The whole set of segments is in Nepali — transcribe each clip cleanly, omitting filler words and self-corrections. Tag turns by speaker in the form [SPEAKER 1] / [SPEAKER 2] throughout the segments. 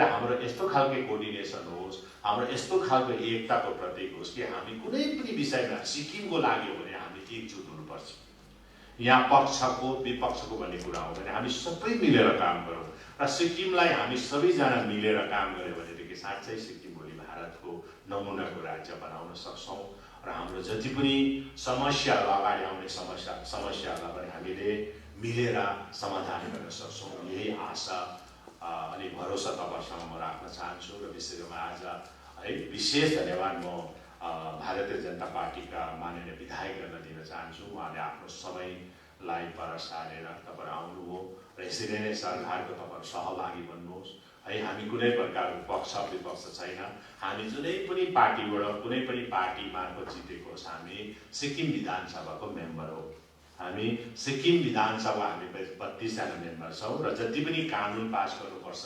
[SPEAKER 1] हाम्रो यस्तो खालको कोर्डिनेसन होस्, हाम्रो यस्तो खालको एकताको प्रतीक होस् कि हामी कुनै पनि विषयमा सिक्किमको लागि हो भने हामी एकजुट हुनुपर्छ। यहाँ पक्षको विपक्षको भन्ने कुरा हो भने हामी सबै मिलेर काम गरौँ र सिक्किमलाई हामी सबैजना मिलेर काम गऱ्यौँ भनेदेखि साँच्चै सिक्किम भोलि भारतको नमुनाको राज्य बनाउन सक्छौँ र हाम्रो जति पनि समस्याहरू अगाडि आउने समस्याहरूलाई पनि हामीले मिलेर समाधान गर्न सक्छौँ। यही आशा अनि भरोसा तपाईसँग म राख्न चाहन्छु र विशेषमा आज है विशेष धन्यवाद म भारतीय जनता पार्टीका माननीय विधायकहरूलाई दिन चाहन्छु। उहाँले आफ्नो समयलाई पर सारेर तपाईँ आउनुभयो र यसरी नै सरकारको तपाईँ सहभागी बन्नुहोस् है। हामी कुनै प्रकारको पक्ष विपक्ष छैन, हामी जुनै पनि पार्टीबाट कुनै पनि पार्टी मार्फत जितेको होस्, हामी सिक्किम विधानसभाको मेम्बर हो। हामी सिक्किम विधानसभा हामी 32 जना मेम्बर छौँ र जति पनि कानुन पास गर्नुपर्छ,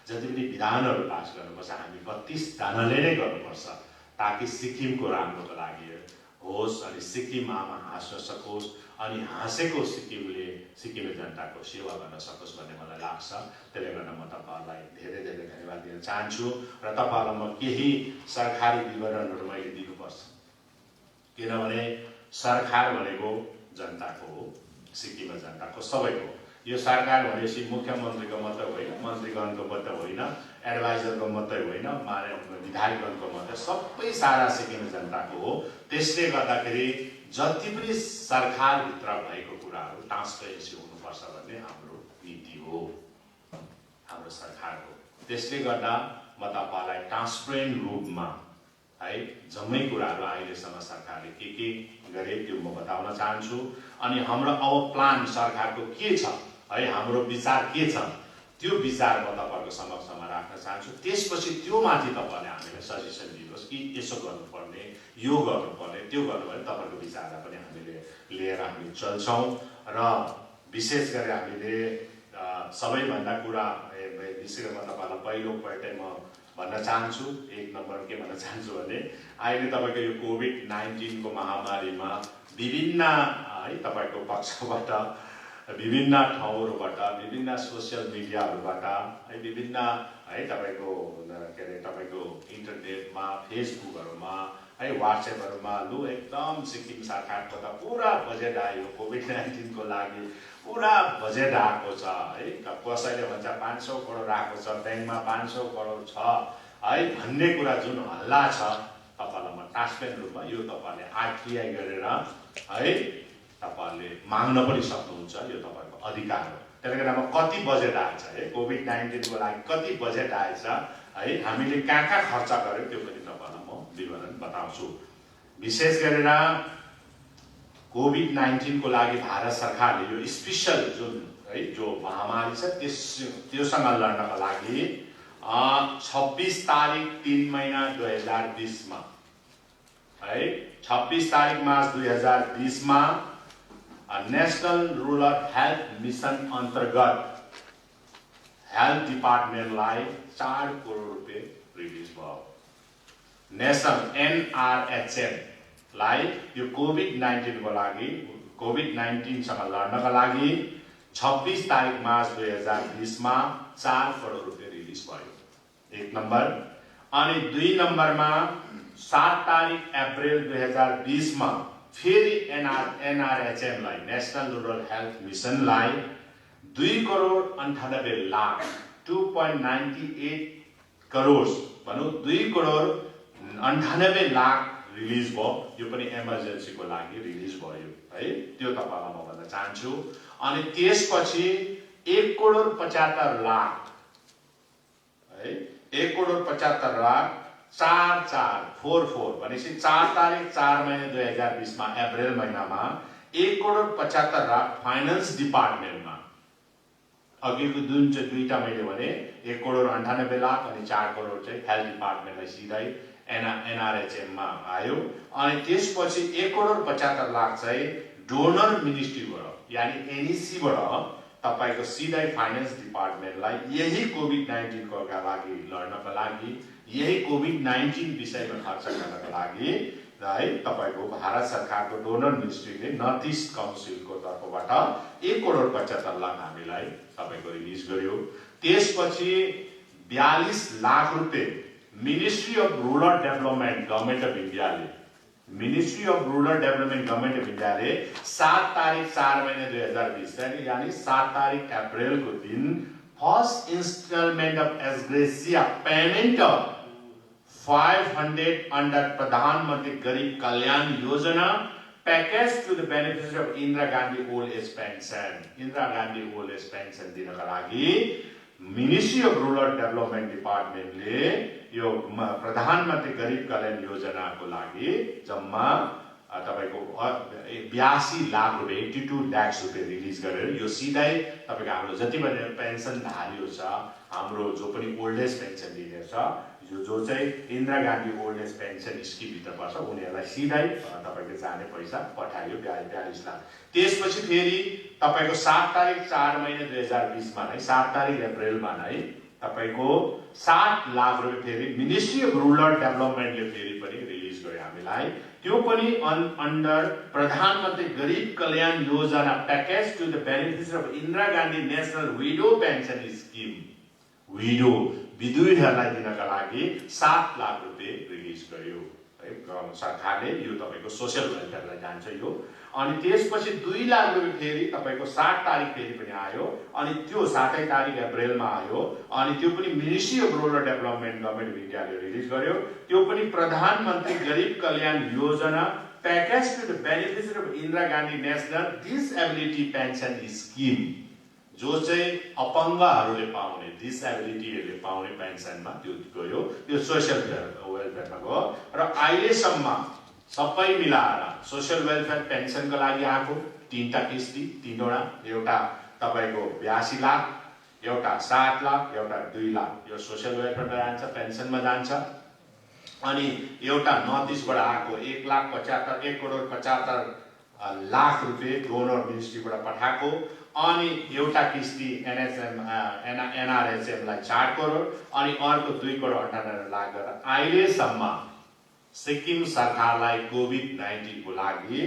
[SPEAKER 1] जति पनि विधानहरू पास गर्नुपर्छ हामी 32 जनाले नै गर्नुपर्छ ताकि सिक्किमको राम्रोको लागि होस् अनि सिक्किम आमा हाँस्न सकोस् अनि हाँसेको सिक्किमले सिक्किमे जनताको सेवा गर्न सकोस् भन्ने मलाई लाग्छ। त्यसले गर्दा म तपाईँहरूलाई धेरै धेरै धन्यवाद दिन चाहन्छु र तपाईँहरूलाई म केही सरकारी विवरणहरू मैले दिनुपर्छ, किनभने सरकार भनेको जनताको हो, सिक्किममा जनताको सबैको। यो सरकार भनेपछि मुख्यमन्त्रीको मात्रै होइन, मन्त्रीगणको मात्रै होइन, एडभाइजरको मात्रै होइन, विधायकगणको मात्रै, सबै सारा सिक्किम जनताको हो। त्यसले गर्दाखेरि जति पनि सरकारभित्र भएको कुराहरू ट्रान्सपेरेन्सी हुनुपर्छ भन्ने हाम्रो नीति हो हाम्रो सरकारको। त्यसले गर्दा म तपाईँलाई ट्रान्सपेरेन्ट रूपमा है जम्मै कुराहरू अहिलेसम्म सरकारले के गरे त्यो म बताउन चाहन्छु। अनि हाम्रो अब प्लान सरकारको के छ है, हाम्रो विचार के छ त्यो विचार म तपाईँहरूको समक्षमा राख्न चाहन्छु। त्यसपछि त्यो माथि तपाईँले हामीलाई सजेसन दिनुहोस् कि यसो गर्नुपर्ने, यो गर्नुपर्ने, त्यो गर्नुपर्ने, तपाईँहरूको विचारलाई पनि हामीले लिएर हामी चल्छौँ। र विशेष गरी हामीले सबैभन्दा कुरा विषयमा तपाईँलाई पहिलोपल्टै म भन्न चाहन्छु, एक नम्बर के भन्न चाहन्छु भने अहिले तपाईँको यो कोभिड-19 को महामारीमा विभिन्न है तपाईँको पक्षबाट, विभिन्न ठाउँहरूबाट, विभिन्न सोसियल मिडियाहरूबाट है, विभिन्न है तपाईँको के अरे तपाईँको इन्टरनेटमा, फेसबुकहरूमा है, वाट्सएपहरूमा लु एकदम सिक्किम सरकारको त पुरा बजेट आयो कोभिड-19 को लागि, पुरा बजेट आएको छ है, कसैले भन्छ 500 करोड आएको छ, ब्याङ्कमा 500 करोड छ है भन्ने कुरा जुन हल्ला छ, तपाईँलाई म ट्रान्सपेरेन्ट रूपमा यो तपाईँले आरटीआई गरेर है तपाईँले माग्न पनि सक्नुहुन्छ, यो तपाईँको अधिकार हो। त्यसले गर्दा कति बजेट आएछ है, कोभिड-19 को लागि कति बजेट आएछ है, हामीले कहाँ खर्च गर्यो त्यो पनि तपाईँलाई म विवरण बताउँछु। विशेष गरेर कोभिड-19 को लागि भारत सरकारले यो स्पेशल जुन है जो महामारी छ त्योसँग लड्नका लागि 26 तारिक 3 महिना 2020 मा है 26 तारिक मार्च 2020 मा नेशनल रूरल हेल्थ मिशन अन्तर्गत हेल्थ डिपार्टमेन्टलाई 4 करोड रुपियाँ रिलिज भयो। नेशनल NRHM लाई यो कोभिड-19 को लागि, कोभिड-19 सँग लड्नका लागि 26 तारिक मार्च 2020 मा 4 करोड रुपियाँ रिलिज भयो, एक नम्बर। अनि 2 नम्बरमा 7 तारिक अप्रिल 2020 मा फेरि NRHM लाई, नेशनल रूरल हेल्थ मिशन लाई 2 करोड 98 लाख 2.98 करोड भनौँ 2 करोड 98 लाख रिलिज भयो। यो पनि इमर्जेन्सी को लागि रिलिज भयो है, त्यो तपाईलाई म भन्न चाहन्छु। अनि त्यसपछि 1 करोड 75 लाख है, 1 करोड 75 लाख 4444 भनेपछि 4 तारिक 4 महिना 2020 मा अप्रिल महिनामा 1 करोड 75 लाख फाइनान्स डिपार्टमेन्टमा, अघिको जुन चाहिँ दुईटा मैले भने 1 करोड 98 लाख अनि 4 करोड चाहिँ हेल्थ डिपार्टमेन्टलाई सिधै NRHM मा आयो। अनि त्यसपछि 1 करोड 75 लाख चाहिँ डोनर मिनिस्ट्रीबाट यानी NEC बाट तपाईको सिधै फाइनान्स डिपार्टमेन्टलाई यही कोभिड-19 को लागि लड्नका लागि, यही कोभिड-19 विषयमा खर्च गर्नका लागि है तपाईको भारत सरकारको डोनर मिनिस्ट्रीले नर्थ इस्ट काउन्सिलको तर्फबाट 1 करोड 75 लाख हामीलाई तपाईको रिलिज गर्यो। त्यसपछि 42 लाख रुपियाँ ministry of rural development government of इन्डियाले ministry of rural development government of इन्डियाले 7 तारिक 4 महिना 2020 यानी 7 तारिक अप्रिलको दिन first instalment of ex gratia payment of 500 under Pradhan Mantri Garib Kalyan Yojana package to the beneficiary of Indira Gandhi old age pension Indira Gandhi old age pension दिनका लागि मिनिस्ट्री अफ रूरल डेभलपमेन्ट डिपार्टमेन्टले यो प्रधानमन्त्री गरीब कल्याण योजनाको लागि जम्मा तपाईको 82 लाख रुपियाँ 82 लाख रुपियाँ रिलिज गरेर यो सिधै तपाईको हाम्रो जति पनि पेन्सन धारीहरु छ हाम्रो जो पनि ओल्ड एज पेन्सन दिने छ जो चाहिँ Indira Gandhi old age pension scheme भित्र पर्छ उनीहरुलाई सिधै तपाईको जाने पैसा पठायो 42 लाख। त्यसपछि फेरि तपाईको 7 तारिक 4 महिना 2020 मा नै 7 तारिक अप्रिलमा नै तपाईको 7 लाख रुपियाँ फेरि मिनिस्ट्री अफ रूरल डेभलपमेन्टले फेरि पनि रिलिज गर्यो हामीलाई त्यो पनि अन्डर प्रधानमन्त्री Garib Kalyan Yojana package to the beneficiary of Indira Gandhi national widow pension scheme widow विधुवीहरूलाई दिनका लागि 7 लाख रुपियाँ रिलिज गर्यो है सरकारले यो तपाईको सोशल वेलफेयरलाई जान्छ यो अनि त्यसपछि 2 लाख रुपियाँ फेरि तपाईको 7 तारिक फेरि पनि आयो अनि त्यो 7 तारिक अप्रिलमा आयो अनि त्यो पनि ministry of rural development government of इन्डियाले रिलिज गर्यो त्यो पनि Pradhan Mantri Garib Kalyan Yojana package to the beneficiary of Indira Gandhi national disability pension scheme जो चाहिँ अपंगहरूले पाउने डिसेबिलिटीहरूले पाउने पेन्सनमा त्यो गयो त्यो सोशल वेलफेयरमा गयो र अहिलेसम्म सबै मिलाएर सोशल वेलफेयर पेन्सनको लागि आएको 3टा किस्ती 3वटा एउटा तपाईको 82 लाख एउटा 7 लाख एउटा 2 लाख यो सोशल वेलफेयरमा जान्छ पेन्सनमा जान्छ अनि एउटा नर्थ ईस्टबाट आएको 1 करोड 75 लाख रुपियाँ डोनर मिनिस्ट्रीबाट पठाएको अनि एउटा किस्ती एनआरएचएम लाई 4 करोड अनि अर्को 2 करोड 98 लाख गरेर अहिलेसम्म सिक्किम सरकारलाई कोभिड-19 को लागि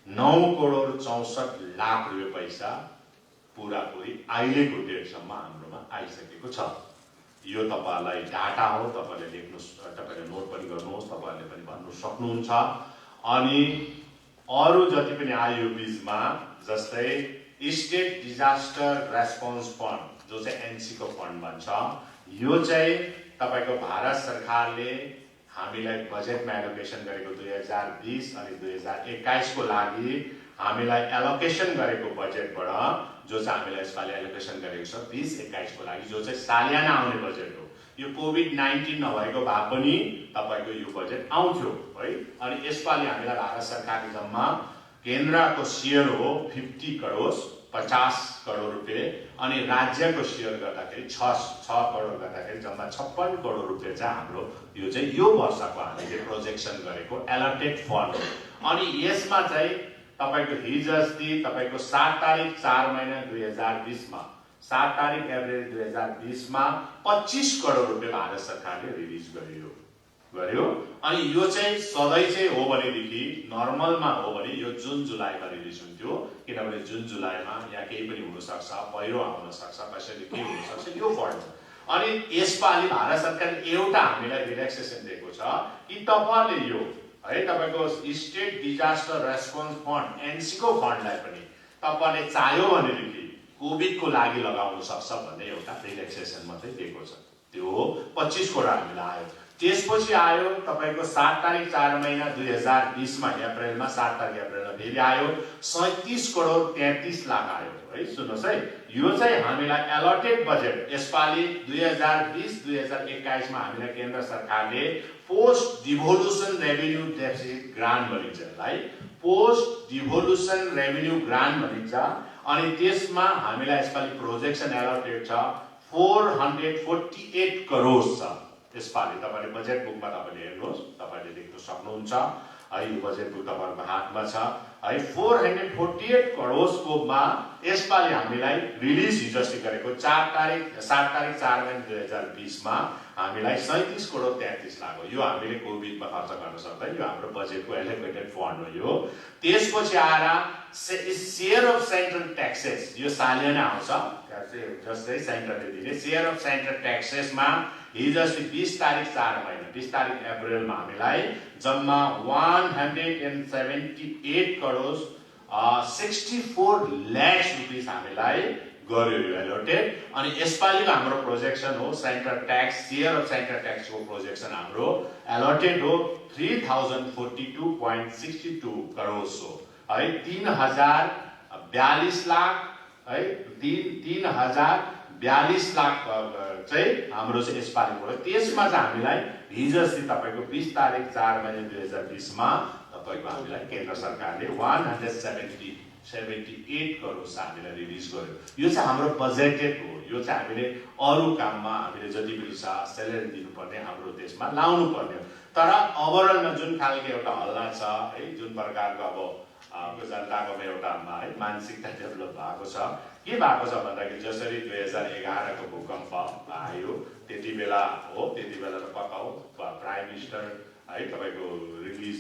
[SPEAKER 1] 9 करोड 64 लाख रुपियाँ पैसा पूरापूरी अहिलेको डेटसम्म हाम्रोमा आइसकेको छ। यो तपाईलाई डाटा हो तपाईले लेख्नु तपाईले नोट पनि गर्नुहोस् तपाईले पनि भन्नु सक्नुहुन्छ अनि अरु जति पनि आयो बीचमा जस्तै स्टेट डिजास्टर रेस्पोन्स फन्ड जो चाहिँ एनसी को फन्ड भन्छ यो चाहिँ तपाईको भारत सरकारले हामीलाई बजेटमा एलोकेसन गरेको 2020 अनि 2021 को लागि हामीलाई एलोकेसन गरेको बजेटबाट जो चाहिँ हामीलाई यसपालि एलोकेसन गरेको छ 2021 को लागि जो चाहिँ सालियाना आउने बजेट हो यो कोभिड-19 नभएको भए पनि तपाईको यो बजेट आउँथ्यो है अनि यसपालि हामीलाई भारत सरकारले जम्मा केन्द्रको शेयर हो 50 करोड 50 करोड रुपियाँ अनि राज्यको शेयर गर्दाखेरि 6 करोड गर्दाखेरि जम्मा 56 करोड रुपियाँ चाहिँ हाम्रो यो चाहिँ यो वर्षको हामीले प्रोजेक्सन गरेको एलोकेट फन्ड हो अनि यसमा चाहिँ तपाईको हिजोअस्ति तपाईको 7 तारिक 4 महिना 2020 मा 7 तारिक अप्रिल 2020 मा 25 करोड रुपियाँ भारत सरकारले रिलिज गर्यो अनि यो चाहिँ सधैँ चाहिँ हो भनेदेखि नर्मलमा हो भने यो जुन जुलाईमा रिलिज हुन्थ्यो किनभने जुन जुलाईमा यहाँ केही पनि हुन सक्छ पहिरो आउन सक्छ कसैले के हुन सक्छ यो फन्ड अनि यसपालि भारत सरकारले एउटा हामीलाई रिल्याक्सेसन दिएको छ कि तपाईले यो है तपाईको state disaster response fund NC को फन्डलाई पनि तपाईले चाह्यो भनेदेखि कोभिड को लागि लगाउन सक्छ भन्ने एउटा रिल्याक्सेसन मात्रै दिएको छ त्यो 25 करोड हामीलाई आयो त्यसपछि आयो तपाईको 7 तारिक 4 महिना 2020 मा अप्रिलमा 7 तारिक अप्रिलमा फेरि आयो 37 करोड 33 लाख आयो है सुन्नुहोस् है यो चाहिँ हामीलाई एलोटेड बजेट यसपालि 2020 2021 मा हामीलाई केन्द्र सरकारले post devolution revenue deficit grant भनिन्छ है पोस्ट डिभोल्युसन रेभिन्यू ग्रान्ट भनिन्छ अनि त्यसमा हामीलाई यसपालि प्रोजेक्सन एलोटेड छ 448 करोड छ यसपालि तपाईले बजेट बुकमा तपाईले हेर्नुहोस् तपाईले देख्न सक्नुहुन्छ है यो बजेट बुक तपाईहरुको हातमा छ है 448 करोडकोमा यसपालि हामीलाई रिलिज हिजो अस्ति गरेको 7 तारिक 4 महिना 2020 मा हामीलाई 37 करोड 33 लाख हो। यो हामीले कोभिडमा खर्च गर्न सक्दैन, यो हाम्रो बजेटको एलोकेटेड फन्ड हो। यो त्यसपछि आएर शेयर अफ सेन्ट्रल ट्याक्सेस, यो सालियाना आउँछ जस्तै सेन्ट्रलले दिने शेयर अफ सेन्ट्रल ट्याक्सेसमा हिजो अस्ति 20 तारिक 4 महिना 20 तारिक अप्रिलमा हामीलाई जम्मा 178 करोड 64 लाख रुपियाँ हामीलाई गर्यो यो एलोटेड। अनि यसपालिको हाम्रो प्रोजेक्सन हो central tax share of central ट्याक्सको प्रोजेक्सन हाम्रो एलोटेड हो 3042.62 करोड हो है। 3042 लाख है 3042 लाख चाहिँ हाम्रो चाहिँ यसपालिको। त्यसमा चाहिँ हामीलाई हिजो अस्ति तपाईको 20 तारिक 4 महिना 2020 मा तपाईको हामीलाई केन्द्र सरकारले 178 करोड हामीलाई रिलिज गर्यो। यो चाहिँ हाम्रो बजेटेड हो। यो चाहिँ हामीले अरु काममा हामीले जति पनि सेलेरी दिनुपर्ने हाम्रो देशमा लाउनु पर्ने हो। तर ओभरअलमा जुन खालको एउटा हल्ला छ है, जुन प्रकारको अब जनताको एउटा है मानसिकता डेभलप भएको छ, के भएको छ भन्दाखेरि जसरी 2011 को भूकम्प आयो त्यति बेला हो, त्यति बेला त पक्काउ प्राइम मिनिस्टर है तपाईको रिलिफ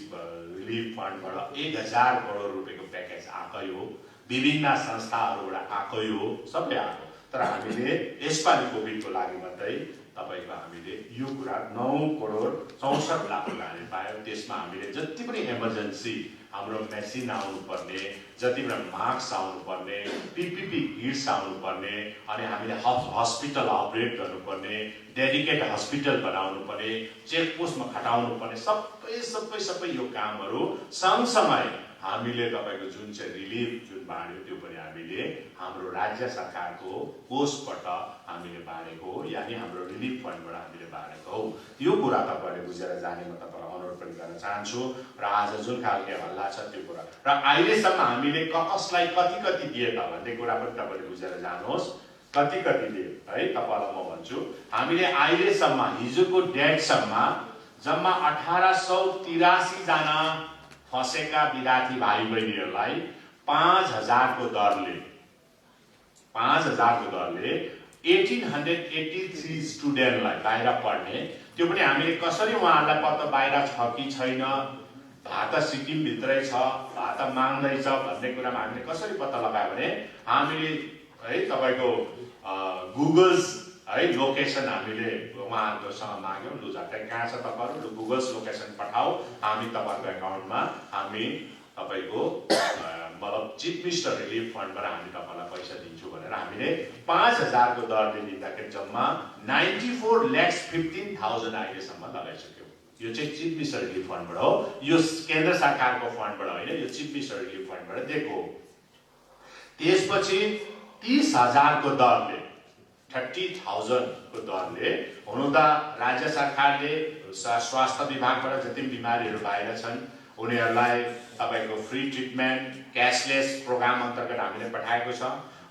[SPEAKER 1] फन्डबाट 1000 करोड रुपैयाँको प्याकेज आकै हो, विभिन्न संस्थाहरूबाट आकै हो, सबै आएको। तर हामीले यसपालि कोभिडको लागि मात्रै तपाईको हामीले यो कुरा 9 करोड 64 लाख हामी पायौँ। त्यसमा हामीले जति पनि इमर्जेन्सी हाम्रो मेसिन आउनु पर्ने, जति पनि मास्क आउनु पर्ने, पीपीपी किट्स आउनु पर्ने, अनि हामीले हस्पिटल अपग्रेड गर्नुपर्ने, डेडिकेटेड हस्पिटल बनाउनु पर्ने, चेक पोस्टमा खटाउनु पर्ने, सबै यो कामहरू सँगसँगै हामीले तपाईको जुन चाहिँ रिलिफ जुन बाँड्यो त्यो पनि हामीले हाम्रो राज्य सरकारको कोषबाट हामीले बाँडेको हो, यानी हाम्रो रिलिफ फन्डबाट हामीले बाँडेको हो। यो कुरा तपाईहरुले बुझेर जाने म तपाईहरुलाई अनुरोध पनि गर्न चाहन्छु। र आज जुन खालको हल्ला छ त्यो कुरा र अहिलेसम्म हामीले कसलाई कति दिए त भन्ने कुरा पनि तपाईहरुले बुझेर जानुहोस्। कति दिए है तपाईलाई म भन्छु। हामीले अहिलेसम्म हिजोको डेटसम्म जम्मा 1883 जना फसेका विद्यार्थी भाइ बहिनीहरूलाई 5000 को दरले 1883 स्टुडेन्टलाई बाहिर पढ्ने, त्यो पनि हामीले कसरी उहाँहरूलाई पत्ता बाहिर छ कि छैन, भा त सिक्किम भित्रै छ, भा त माग्दैछ भन्ने कुरामा हामीले कसरी पत्ता लगायो भने हामीले है तपाईको गुगल्स है लोकेसन हामीले उहाँहरुसँग माग्यौं। लु झट्टै कहाँ छ तपाईहरु, लु गुगल्स लोकेसन पठाऊ, हामी तपाईहरुको एकाउन्टमा हामी तपाईको मतलब चिफ मिनिस्टर रिलिफ फन्डबाट हामी तपाईलाई पैसा दिन्छु भनेर हामीले 5000 को दरले दिँदाखेरि जम्मा 94,15,000 अहिलेसम्म लगाइसक्यौं। यो चाहिँ चिफ मिनिस्टर रिलिफ फन्डबाट हो, यो केन्द्र सरकारको फन्डबाट होइन, यो चिफ मिनिस्टर रिलिफ फन्डबाट दिएको हो। त्यसपछि 30,000 को दरले 30,000 को दरले हुनु त राज्य सरकारले स्वास्थ्य विभागबाट जति बिमारीहरू बाहिर छन् उनीहरूलाई तपाईको फ्री ट्रिटमेन्ट क्याशलेस प्रोग्राम अन्तर्गत हामीले पठाएको छ।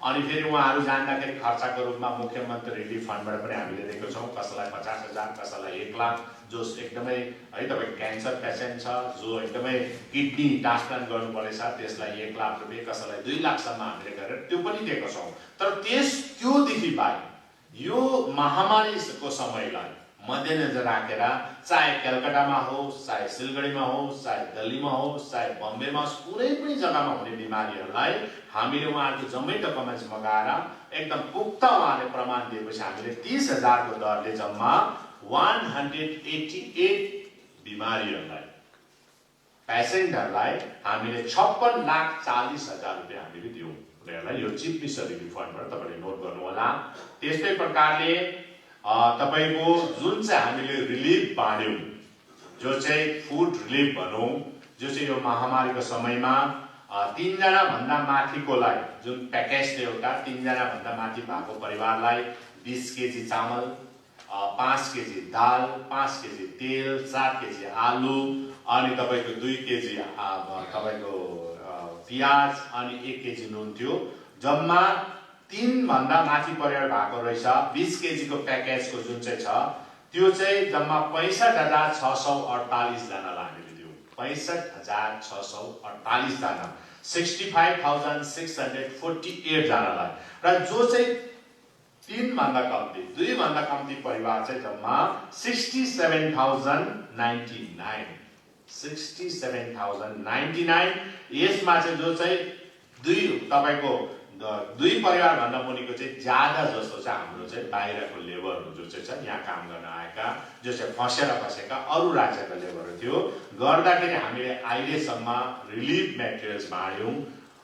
[SPEAKER 1] अनि फेरि उहाँहरू जान्दाखेरि खर्चको रूपमा मुख्यमन्त्री रिलिफ फन्डबाट पनि हामीले दिएको छौं। कसैलाई 50,000, कसैलाई 1 लाख, जो एकदमै है तपाईको क्यान्सर पेसेन्ट छ, जो एकदमै किडनी ट्रान्सप्लान्ट गर्नुपर्ने छ त्यसलाई 1 लाख रुपैयाँ, कसैलाई 2 लाखसम्म हामीले गरेर त्यो पनि दिएको छौं। तर त्योदेखि बाहेक यो महामारीको समयलाई मध्यनजर राखेर चाहे कलकत्तामा होस्, चाहे सिलगढीमा होस्, चाहे दिल्लीमा होस्, चाहे बम्बेमा होस्, कुनै पनि जग्गामा हुने बिमारीहरूलाई हामीले उहाँहरूको जम्मै डकुमेन्ट्स मगाएर एकदम पुख्ता उहाँले प्रमाण दिएपछि हामीले 30,000 को दरले जम्मा 188 बिमारीहरूलाई पेसेन्टहरूलाई हामीले 56,40,000 रुपैयाँ हामीले दियौं। उनीहरूलाई यो चिफ मिनिस्टर रिलिफ फन्डबाट तपाईले नोट गर्नु होला। त्यस्तै प्रकारले तपाईको जुन चाहिँ हामीले रिलिफ बाँड्यौं, जो चाहिँ फुड रिलिफ भनौं, जो चाहिँ यो महामारीको समयमा 3 जना भन्दा माथिकोलाई जुन प्याकेज थियो एउटा 3 जना भन्दा माथि भएको परिवारलाई 20 केजी चामल, 5 केजी दाल, 5 केजी तेल, 7 केजी आलु, अनि तपाईको 2 केजी तपाईको प्याज अनि 1 केजी नुन थियो। जम्मा 3 भन्दा माथि परिवार भएको रहेछ 20 केजी को प्याकेजको जुन चाहिँ छ त्यो चाहिँ जम्मा 65,648 जनालाई हामीले दियौं। 65,648 जना, 65,648 जनालाई, र जो चाहिँ 3 भन्दा कम्ती 2 भन्दा कम्ती परिवार चाहिँ जम्मा 67,099 67,099। यसमा चाहिँ जो चाहिँ तपाईको 2 परिवार भन्दा मुनिको चाहिँ ज्यादा जस्तो चाहिँ हाम्रो चाहिँ बाहिरको लेबरहरू जो चाहिँ छ यहाँ काम गर्न आएका, जो चाहिँ फसेर बसेका अरू राज्यका लेबरहरू थियो। गर्दाखेरि हामीले अहिलेसम्म रिलिफ मेटेरियल्स बाँड्यौँ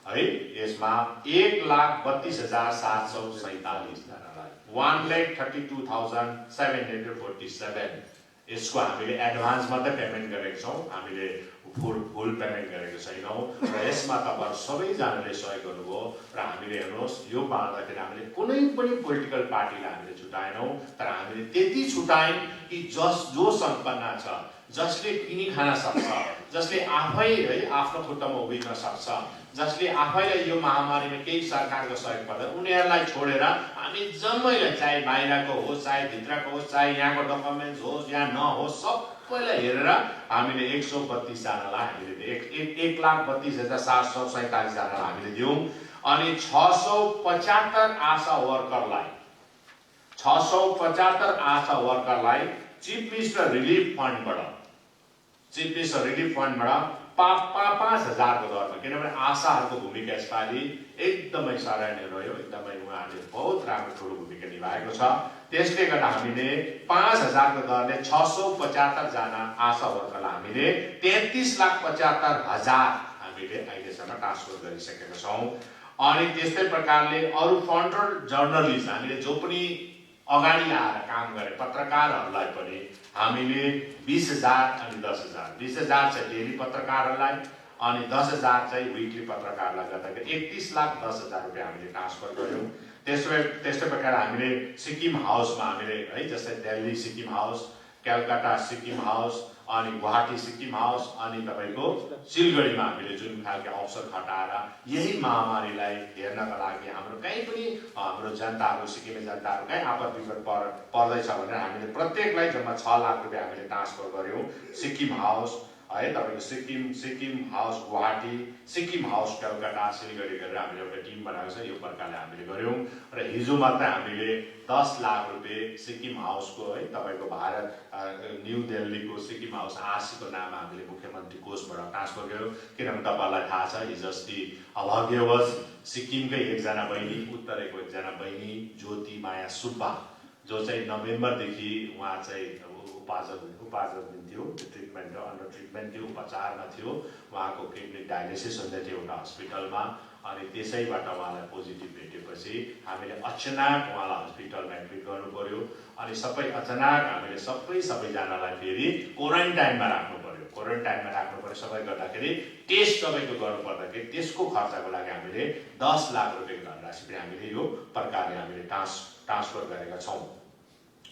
[SPEAKER 1] है। यसमा 1,32,747 जनालाई 1,32,747 यसको हामीले एडभान्स मात्रै पेमेन्ट गरेका छौँ, हामीले फुल पेमेन्ट गरेको छैनौँ। र यसमा तपाईँहरू सबैजनाले सहयोग गर्नुभयो। र हामीले हेर्नुहोस् यो बाँड्दाखेरि हामीले कुनै पनि पोलिटिकल पार्टीलाई हामीले छुटाएनौँ, तर हामीले त्यति छुटायौँ कि जो सम्पन्न छ, जसले किनी खान सक्छ, जसले आफै है आफ्नो खुट्टामा उभिन सक्छ, जसले आफैलाई यो महामारीमा केही सरकारको सहयोग पर्दैन, उनीहरूलाई छोडेर हामी जम्मैलाई, चाहे बाहिरको होस्, चाहे भित्रको होस्, चाहे यहाँको डकुमेन्ट्स होस् या नहोस्, सबैलाई हेरेर हामीले 132 जनालाई हामीले 1,32,747 जनालाई हामीले दियौँ। अनि 675 आशा वर्करलाई चिफ मिनिस्टर रिलिफ फन्डबाट 5,000 को दरमा, किनभने आशाहरूको भूमिका यसपालि एकदमै सराहनीय रह्यो। एकदमै उहाँहरूले बहुत राम्रो ठुलो भूमिका निभाएको छ। त्यसले गर्दा हामीले 5,000 को दरले 675 जना आशा वर्करलाई हामीले 33,75,000 हामीले अहिलेसम्म ट्रान्सफर गरिसकेका छौँ। अनि त्यस्तै प्रकारले अरू फ्रन्टल जर्नलिस्ट हामीले जो पनि अगाडि आएर काम गरे पत्रकारहरूलाई पनि हामीले 20,000 अनि 10,000 20,000 चाहिँ डेली पत्रकारहरूलाई अनि 10,000 चाहिँ विकली पत्रकारलाई गर्दाखेरि 31,10,000 रुपियाँ हामीले ट्रान्सफर गर्यौँ। त्यस्तै प्रकार हामीले सिक्किम हाउसमा हामीले है, जस्तै दिल्ली सिक्किम हाउस, कलकत्ता सिक्किम हाउस, अनि गुवाहाटी सिक्किम हाउस, अनि तपाईँको सिलगढीमा हामीले जुन खालको अवसर खटाएर यही महामारीलाई हेर्नका लागि हाम्रो कहीँ पनि हाम्रो जनताहरू, सिक्किमे जनताहरू कहीँ आपद विपद पर्दैछ भने हामीले प्रत्येकलाई जम्मा 6 लाख रुपियाँ हामीले ट्रान्सफर गर्यौँ। सिक्किम हाउस है, तपाईँको सिक्किम हाउस गुवाहाटी, सिक्किम हाउस कलकत्ता, सिलगढी गरेर हामीले एउटा टिम बनाएको छ। यो प्रकारले हामीले गर्यौँ। र हिजो मात्रै हामीले 10 लाख रुपियाँ सिक्किम हाउसको है, तपाईँको भारत न्यू दिल्लीको सिक्किम हाउस 80 को नाममा हामीले मुख्यमन्त्री कोषबाट ट्रान्सफर गर्यौँ। किनभने तपाईँहरूलाई थाहा छ हिजो अस्ति अभाग्यवश सिक्किमकै एकजना बहिनी, उत्तरेको एकजना बहिनी ज्योति माया सुब्बा, जो चाहिँ नोभेम्बरदेखि उहाँ चाहिँ उपार्जन थियो, ट्रिटमेन्ट अन्डर ट्रिटमेन्ट थियो, उपचारमा थियो। उहाँको किडनी डायलिसिस हुँदै थियो एउटा हस्पिटलमा। अनि त्यसैबाट उहाँलाई पोजिटिभ भेटेपछि हामीले अचानक उहाँलाई हस्पिटलमा एडमिट गर्नु पर्यो। अनि अचानक हामीले सबैजनालाई फेरि क्वारेन्टाइनमा राख्नु पर्यो। सबै गर्दाखेरि टेस्ट तपाईँको गर्नु पर्दाखेरि त्यसको खर्चको लागि हामीले 10 लाख रुपियाँको धनराशि पनि हामीले यो प्रकारले हामीले ट्रान्सफर गरेका छौँ।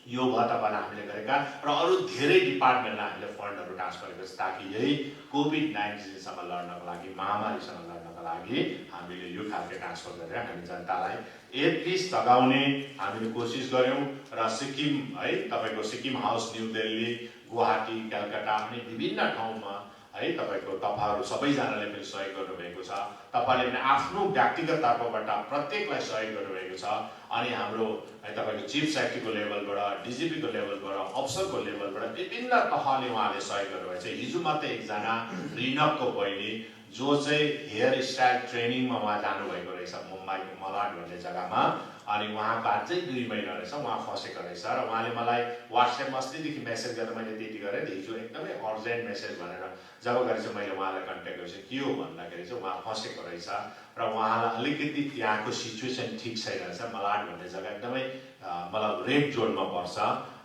[SPEAKER 1] यो भयो तपाईँलाई हामीले गरेका। र अरू धेरै डिपार्टमेन्टलाई हामीले फन्डहरू ट्रान्सफर गरेको छ, ताकि यही कोभिड-19सँग लड्नको लागि, महामारीसँग लड्नको लागि हामीले यो खालको ट्रान्सफर गरेर हामी जनतालाई एटलिस्ट लगाउने हामीले कोसिस गऱ्यौँ। र सिक्किम है, तपाईँको सिक्किम हाउस न्यू दिल्ली, गुवाहाटी, कलकत्ता अनि विभिन्न ठाउँमा है, तपाईँहरू सबैजनाले पनि सहयोग गर्नुभएको छ। तपाईँले पनि आफ्नो व्यक्तिगत तर्फबाट प्रत्येकलाई सहयोग गर्नुभएको छ। अनि हाम्रो तपाईँको चिफ सेक्रेटरीको लेभलबाट, डिजिपीको लेभलबाट, अफसरको लेभलबाट विभिन्न तहले उहाँले सहयोग गर्नुभएको छ। हिजो मात्रै एकजना रिनकको बहिनी जो चाहिँ हेयर स्टाइल ट्रेनिङमा उहाँ जानुभएको रहेछ मुम्बईको मलाड भन्ने जग्गामा। अनि उहाँको अझै 2 महिना रहेछ उहाँ फसेको रहेछ। र उहाँले मलाई वाट्सएपमा अस्तिदेखि मेसेज गरेर मैले त्यति गरेँ, हिजो एकदमै अर्जेन्ट मेसेज भनेर जब गरेपछि मैले उहाँलाई कन्ट्याक्ट गरेपछि के हो भन्दाखेरि चाहिँ उहाँ फसेको रहेछ। र उहाँलाई अलिकति त्यहाँको सिचुएसन ठिक छैन रहेछ। मलाड भन्ने जग्गा एकदमै मतलब रेड जोनमा पर्छ।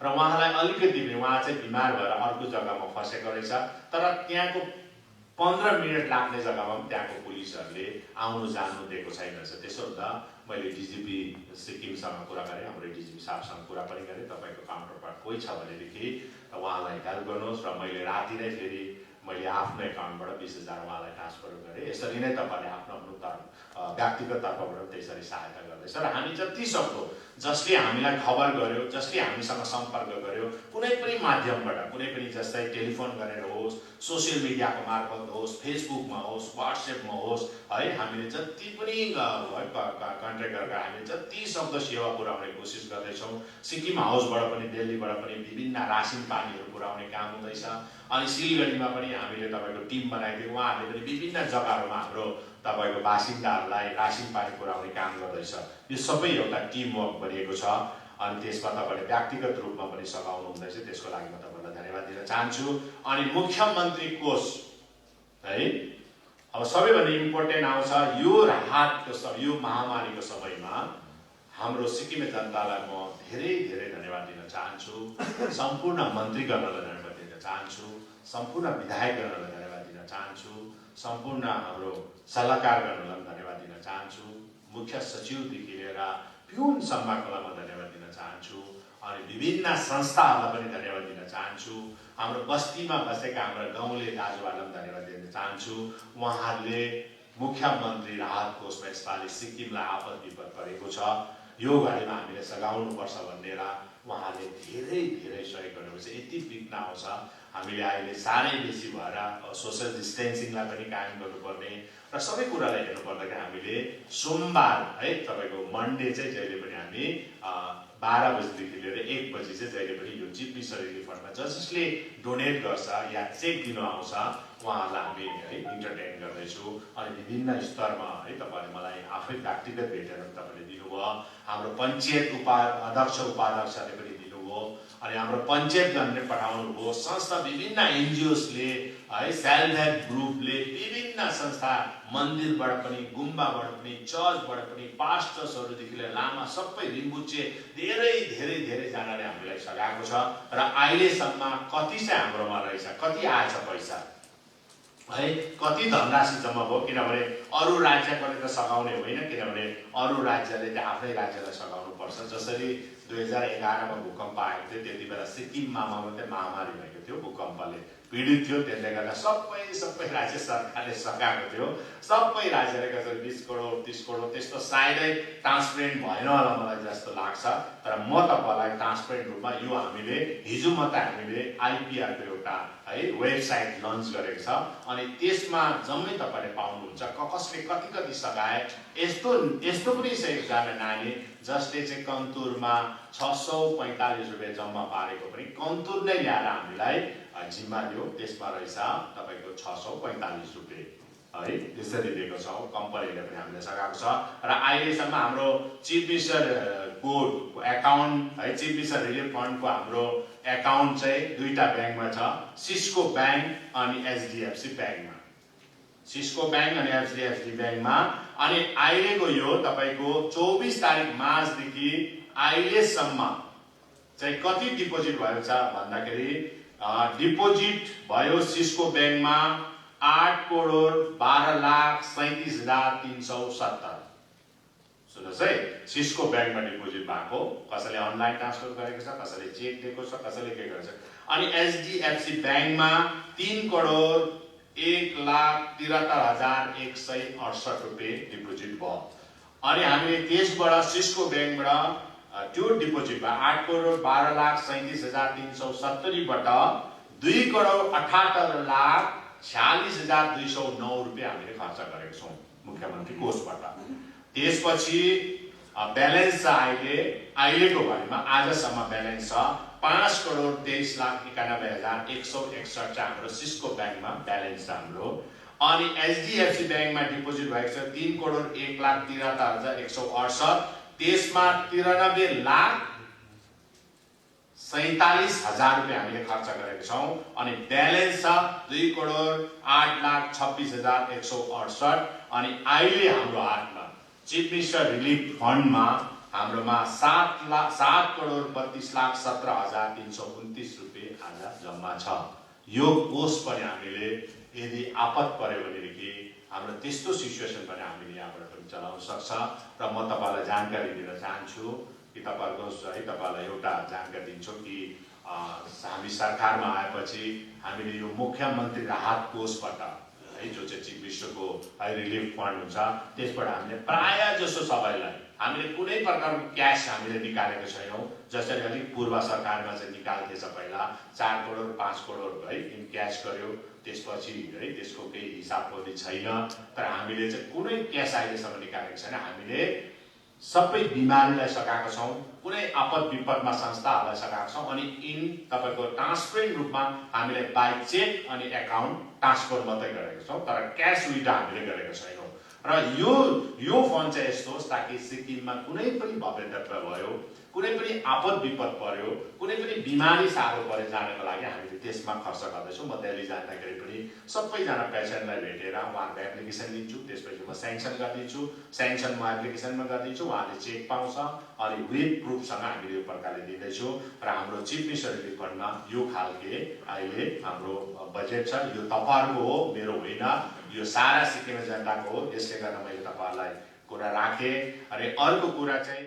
[SPEAKER 1] र उहाँलाई अलिकति पनि उहाँ चाहिँ बिमार भएर अर्को जग्गामा फसेको रहेछ। तर त्यहाँको 15 मिनट लाग्ने जग्गामा पनि त्यहाँको पुलिसहरूले आउनु जानु दिएको छैन रहेछ। त्यसो हुँदा मैले डिजिपी सिक्किमसँग कुरा गरेँ, हाम्रो डिजिपी साहबसँग कुरा पनि गरेँ, तपाईँको काउन्टर पार्ट कोही छ भनेदेखि उहाँलाई हेल्प गर्नुहोस्। र मैले राति नै फेरि मैले आफ्नो एकाउन्टबाट 20,000 उहाँलाई ट्रान्सफर गरेँ। यसरी नै तपाईँले आफ्नो व्यक्तिगत तर्फबाट त्यसरी सहायता गर्दैछ। र हामी जति सक्दो जसले हामीलाई खबर गर्यो, जसले हामीसँग सम्पर्क गर्यो, कुनै पनि माध्यमबाट, कुनै पनि जस्तै टेलिफोन गरेर होस्, सोसियल मिडियाको मार्फत होस्, फेसबुकमा होस्, व्हाट्सएपमा होस्, है हामीले जति पनि कन्ट्याक्ट गरेर हामीले जति सक्दो सेवा पुर्याउने कोसिस गर्दैछौँ। सिक्किम हाउसबाट पनि, दिल्लीबाट पनि विभिन्न रासिन पानीहरू पुर्याउने काम हुँदैछ। अनि सिलगढीमा पनि हामीले तपाईँको टिम बनाइदियो, उहाँहरूले पनि विभिन्न जग्गाहरूमा हाम्रो तपाईँको बासिन्दाहरूलाई रासिन पानी पुर्याउने काम गर्दैछ। यो सबै एउटा टिमवर्क बनिएको छ। अनि त्यसमा तपाईँले व्यक्तिगत रूपमा पनि सघाउनु हुँदैछ, त्यसको लागि म तपाईँलाई धन्यवाद दिन चाहन्छु। अनि मुख्यमन्त्री कोष है, अब सबैभन्दा इम्पोर्टेन्ट आउँछ यो राहतको यो महामारीको समयमा हाम्रो सिक्किमे जनतालाई म धेरै धेरै धन्यवाद दिन चाहन्छु। सम्पूर्ण मन्त्रीगणलाई धन्यवाद दिन चाहन्छु, सम्पूर्ण विधायकगणलाई धन्यवाद दिन चाहन्छु, सम्पूर्ण हाम्रो सल्लाहकारगणलाई धन्यवाद दिन चाहन्छु, मुख्य सचिवदेखि लिएर पिउनसम्मकोलाई म धन्यवाद दिन चाहन्छु। अनि विभिन्न संस्थाहरूलाई पनि धन्यवाद दिन चाहन्छु। हाम्रो बस्तीमा बसेका हाम्रा गाउँले दाजुभाइलाई पनि धन्यवाद दिन चाहन्छु। उहाँहरूले मुख्यमन्त्री राहत कोषमा यसपालि सिक्किमलाई आपद विपद परेको छ, यो घडीमा हामीले सघाउनुपर्छ भनेर उहाँले धेरै धेरै सहयोग गर्नुपर्छ। यति विघ्न आउँछ, हामीले अहिले साह्रै बेसी भएर सोसल डिस्टेन्सिङलाई पनि कायम गर्नुपर्ने र सबै कुरालाई हेर्नुपर्दाखेरि हामीले सोमबार है, तपाईँको मन्डे चाहिँ जहिले पनि हामी 12 बजीदेखि लिएर 1 बजी चाहिँ जहिले पनि यो चिफ मिनिस्टर रिलिफ फन्डमा जसले डोनेट गर्छ या चेक दिनु आउँछ उहाँहरूलाई हामी है इन्टरटेन गर्दैछौँ। अनि विभिन्न स्तरमा है, तपाईँले मलाई आफै व्यक्तिगत भेटेर तपाईँले दिनुभयो, हाम्रो पञ्चायत अध्यक्ष उपाध्यक्षले पनि दिनुभयो, अनि हाम्रो पञ्चायतगणले पठाउनु भयो, संस्था विभिन्न एनजिओसले है, सेल्फ हेल्प ग्रुपले, विभिन्न संस्था मन्दिरबाट पनि, गुम्बाबाट पनि, चर्चबाट पनि, पास्टर्सहरूदेखि लिएर लामा सबै रिम्बुचे धेरै धेरै धेरैजनाले हामीलाई सघाएको छ। र अहिलेसम्म कति चाहिँ हाम्रोमा रहेछ, कति आएछ पैसा है, कति धनराशि जम्मा भयो, किनभने अरू राज्यकोले त सघाउने होइन, किनभने अरू राज्यले त आफ्नै राज्यलाई सघाउनु पर्छ। जसरी 2011 मा भूकम्प आएको थियो, त्यति बेला सिक्किममा मात्रै महामारी भएको थियो, भूकम्पले पीडित थियो, त्यसले गर्दा सबै राज्य सरकारले सघाएको थियो। सबै राज्यले कसरी 20 करोड 30 करोड त्यस्तो सायदै ट्रान्सपेरेन्ट भएन होला मलाई जस्तो लाग्छ। तर म तपाईँलाई ट्रान्सपेरेन्ट रूपमा यो हामीले हिजो मात्रै हामीले आइपिआरको एउटा है वेबसाइट लन्च गरेको छ, अनि त्यसमा जम्मै तपाईँले पाउनुहुन्छ कसले कति कति सघाए। यस्तो पनि छ एकजना नानी जसले चाहिँ कन्तुरमा 645 रुपियाँ जम्मा पारेको पनि कन्तुर नै ल्याएर हामीलाई जिम्मा दियो, त्यसमा रहेछ तपाईँको 645 रुपियाँ है, त्यसरी दिएको छौँ। कम्पनीले पनि हामीले सघाएको छ। र अहिलेसम्म हाम्रो चिफ मिनिस्टरको एकाउन्ट है, चिफ मिनिस्टर रिलिफ फन्डको हाम्रो एकाउन्ट चाहिँ 2टा ब्याङ्कमा छ, सिस्को ब्याङ्क अनि एचडिएफसी ब्याङ्कमा। सिस्को ब्याङ्क अनि एचडिएफसी ब्याङ्कमा। अनि अहिलेको यो तपाईँको 24 तारिक मार्चदेखि अहिलेसम्म चाहिँ कति डिपोजिट भएको छ भन्दाखेरि डिपोजिट भयो सिस्को ब्याङ्कमा 8,12,37,370। सुन्नुहोस् है, सिस्को ब्याङ्कमा डिपोजिट भएको, कसैले अनलाइन ट्रान्सफर गरेको छ, कसैले चेक दिएको छ, कसैले के गरेको छ। अनि एचडिएफसी ब्याङ्कमा 3,01,73,168 रुपियाँ डिपोजिट भयो। अनि हामीले त्यसबाट सिस्को ब्याङ्कबाट त्यो डिपोजिट भयो 8,12,37,370 बाट 2,78,46,209 रुपियाँ हामीले खर्च गरेको छौँ मुख्यमन्त्री कोषबाट। त्यसपछि ब्यालेन्स छ अहिलेको घडीमा आजसम्म ब्यालेन्स छ 5,23,91,161 चाहिँ हाम्रो सिस्को ब्याङ्कमा ब्यालेन्स छ हाम्रो। अनि एचडिएफसी ब्याङ्कमा डिपोजिट भएको छ 3,01,73,168, त्यसमा 93,47,000 रुपियाँ हामीले खर्च गरेका छौँ। अनि ब्यालेन्स छ 2,08,26,168। अनि अहिले हाम्रो हातमा चिफ मिनिस्टर रिलिफ फन्डमा हाम्रोमा 7,32,17,329 रुपियाँ आज जम्मा छ। यो कोष पनि हामीले यदि आपत पर्यो भनेदेखि हाम्रो त्यस्तो सिचुएसन पनि हामीले यहाँबाट पनि चलाउन सक्छ। र म तपाईँलाई जानकारी दिन चाहन्छु कि तपाईँलाई एउटा जानकारी दिन्छु कि हामी सरकारमा आएपछि हामीले यो मुख्यमन्त्री राहत कोषबाट है, जो चाहिँ चिफ मिनिस्टरको रिलिफ फन्ड हुन्छ, त्यसबाट हामीले प्राय जसो सबैलाई हामीले कुनै प्रकारको क्यास हामीले निकालेको छैनौँ। जसरी अलिक पूर्व सरकारमा चाहिँ निकाल्थेछ पहिला 4 करोड 5 करोड है इन क्यास गर्यो, त्यसपछि है त्यसको केही हिसाब पनि छैन। तर हामीले चाहिँ कुनै क्यास अहिलेसम्म निकालेको छैन। हामीले सबै बिमारीलाई सघाएका छौँ, कुनै आपद विपदमा संस्थाहरूलाई सघाएका छौँ अनि इन तपाईँको ट्रान्सपेरेन्ट रूपमा हामीले बाई चेक अनि एकाउन्ट ट्रान्सफर मात्रै गरेका छौँ, तर क्यास विड्रा हामीले गरेका छैनौँ। र यो फन्ड चाहिँ यस्तो होस् ताकि सिक्किममा कुनै पनि भव्यता भयो, कुनै पनि आपद विपद पर्यो, कुनै पनि बिमारी साह्रो परे जानको लागि हामीले त्यसमा खर्च गर्दैछौँ। म दिल्ली जाँदाखेरि पनि सबैजना पेसेन्टलाई भेटेर उहाँहरूको एप्लिकेसन लिन्छु, त्यसपछि म सेङ्सन गरिदिन्छु। सेङ्सन म एप्लिकेसनमा गरिदिन्छु, उहाँले चेक पाउँछ अनि विथ प्रुफसँग हामीले यो प्रकारले दिँदैछु। र हाम्रो चिफ मिनिस्टर रिलिफ फन्डमा यो खालके अहिले हाम्रो बजेट छ। यो तपाईँहरूको हो, मेरो होइन, यो सारा सिक्किमे जनताको हो। यसले गर्दा मैले तपाईँहरूलाई कुरा राखेँ। अनि अर्को कुरा चाहिँ